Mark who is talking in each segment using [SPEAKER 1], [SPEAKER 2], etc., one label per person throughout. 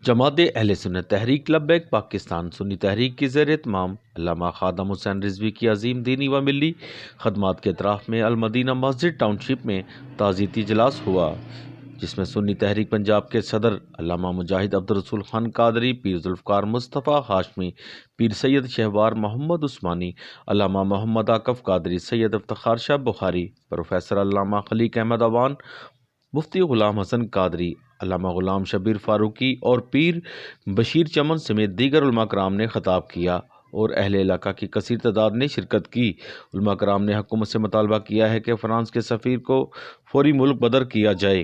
[SPEAKER 1] جماعت اہل سنت تحریک لبیک پاکستان سنی تحریک کی زیر اہتمام علامہ خادم حسین رضوی کی عظیم دینی و ملی خدمات کے اعتراف میں المدینہ مسجد ٹاؤن شپ میں تعزیتی اجلاس ہوا، جس میں سنی تحریک پنجاب کے صدر علامہ مجاہد عبدالرسول خان قادری، پیر ذوالفقار مصطفیٰ ہاشمی، پیر سید شہوار محمد عثمانی، علامہ محمد عاقف قادری، سید افتخار شاہ بخاری، پروفیسر علامہ خلیق احمد اوان، مفتی غلام حسن قادری، علامہ غلام شبیر فاروقی اور پیر بشیر چمن سمیت دیگر علماء کرام نے خطاب کیا اور اہل علاقہ کی کثیر تعداد نے شرکت کی۔ علماء کرام نے حکومت سے مطالبہ کیا ہے کہ فرانس کے سفیر کو فوری ملک بدر کیا جائے۔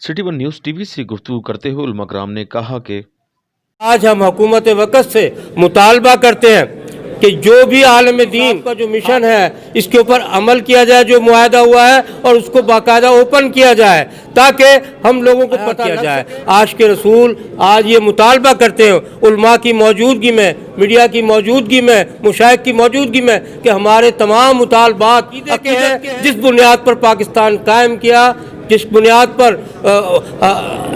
[SPEAKER 1] City one news T V سے گفتگو کرتے ہوئے علماء کرام نے کہا کہ
[SPEAKER 2] آج ہم حکومت وقت سے مطالبہ کرتے ہیں کہ جو بھی عالم دین کا جو مشن ہے اس کے اوپر عمل کیا جائے، جو معاہدہ ہوا ہے، اور اس کو باقاعدہ اوپن کیا جائے تاکہ ہم لوگوں کو پتہ کیا جائے۔ آج کے رسول آج یہ مطالبہ کرتے ہیں علماء کی موجودگی میں، میڈیا کی موجودگی میں، مشائخ کی موجودگی میں، کہ ہمارے تمام مطالبات کے ہیں جس بنیاد پر پاکستان قائم کیا، جس بنیاد پر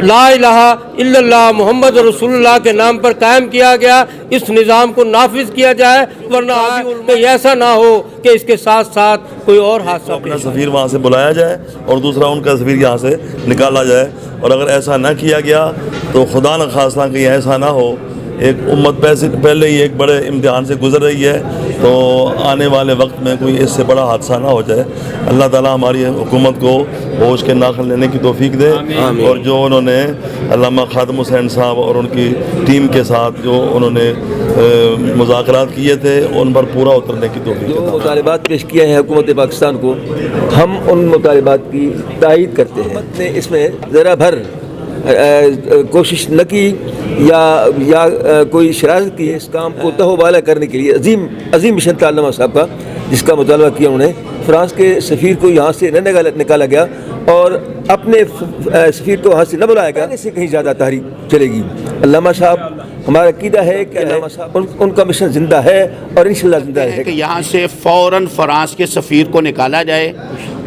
[SPEAKER 2] لا الہ الا اللہ محمد رسول اللہ کے نام پر قائم کیا گیا، اس نظام کو نافذ کیا جائے، ورنہ کہیں ایسا نہ ہو کہ اس کے ساتھ ساتھ کوئی اور حادثہ
[SPEAKER 3] اپنا سفیر وہاں سے بلایا جائے اور دوسرا ان کا سفیر یہاں سے نکالا جائے، اور اگر ایسا نہ کیا گیا تو خدا نخواستہ کہیں ایسا نہ ہو، ایک امت پہلے ہی ایک بڑے امتحان سے گزر رہی ہے، تو آنے والے وقت میں کوئی اس سے بڑا حادثہ نہ ہو جائے۔ اللہ تعالیٰ ہماری حکومت کو ہوش کے ناخن لینے کی توفیق دے، اور جو انہوں نے علامہ خادم حسین صاحب اور ان کی ٹیم کے ساتھ جو انہوں نے مذاکرات کیے تھے ان پر پورا اترنے کی توفیق دے۔
[SPEAKER 4] جو مطالبات پیش کیے ہیں حکومت پاکستان کو، ہم ان مطالبات کی تائید کرتے ہیں۔ حکومت نے اس میں ذرا بھر کوشش نہ کی یا کوئی شرارت کی ہے اس کام کو تہوبالا کرنے کے لیے۔ عظیم مشن تھا علامہ صاحب کا، جس کا مطالبہ کیا انہوں نے۔ فرانس کے سفیر کو یہاں سے نہ نکالا گیا اور اپنے سفیر کو وہاں سے نہ بلایا گیا، اس سے کہیں زیادہ تحریک چلے گی۔ علامہ صاحب، ہمارا عقیدہ ہے کہ علامہ صاحب ان کا مشن زندہ ہے اور انشاءاللہ زندہ رہے گا۔
[SPEAKER 5] کہ یہاں سے فوراً فرانس کے سفیر کو نکالا جائے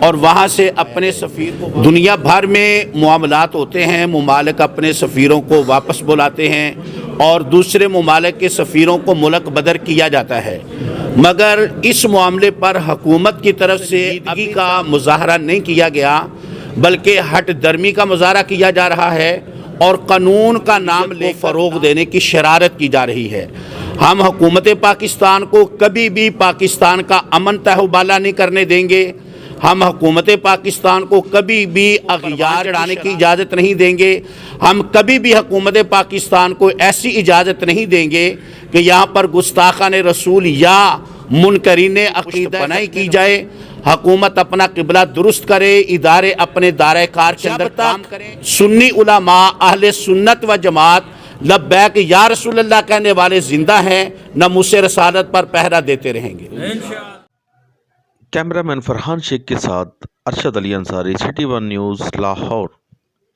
[SPEAKER 5] اور وہاں سے اپنے سفیر کو، دنیا بھر میں معاملات ہوتے ہیں، ممالک اپنے سفیروں کو واپس بلاتے ہیں اور دوسرے ممالک کے سفیروں کو ملک بدر کیا جاتا ہے، مگر اس معاملے پر حکومت کی طرف سے ابھی کا مظاہرہ نہیں کیا گیا، بلکہ ہٹ درمی کا مظاہرہ کیا جا رہا ہے اور قانون کا نام لے فروغ دینے کی شرارت کی جا رہی ہے۔ ہم حکومت پاکستان کو کبھی بھی پاکستان کا امن تہوبالا نہیں کرنے دیں گے، ہم حکومت پاکستان کو کبھی بھی اغیار چڑھانے کی اجازت نہیں دیں گے، ہم کبھی بھی حکومت پاکستان کو ایسی اجازت نہیں دیں گے کہ یہاں پر گستاخان رسول یا منکرین عقیدہ بنائی کی جائے۔ حکومت اپنا قبلہ درست کرے، ادارے اپنے دائرہ کار کے اندر کام کریں۔ سنی علماء اہل سنت و جماعت لبیک یا رسول اللہ کہنے والے زندہ ہیں، ناموس رسالت پر پہرا دیتے رہیں گے۔
[SPEAKER 1] کیمرہ مین فرحان شیخ کے ساتھ Arshad Ali Ansari, city one news, Lahore.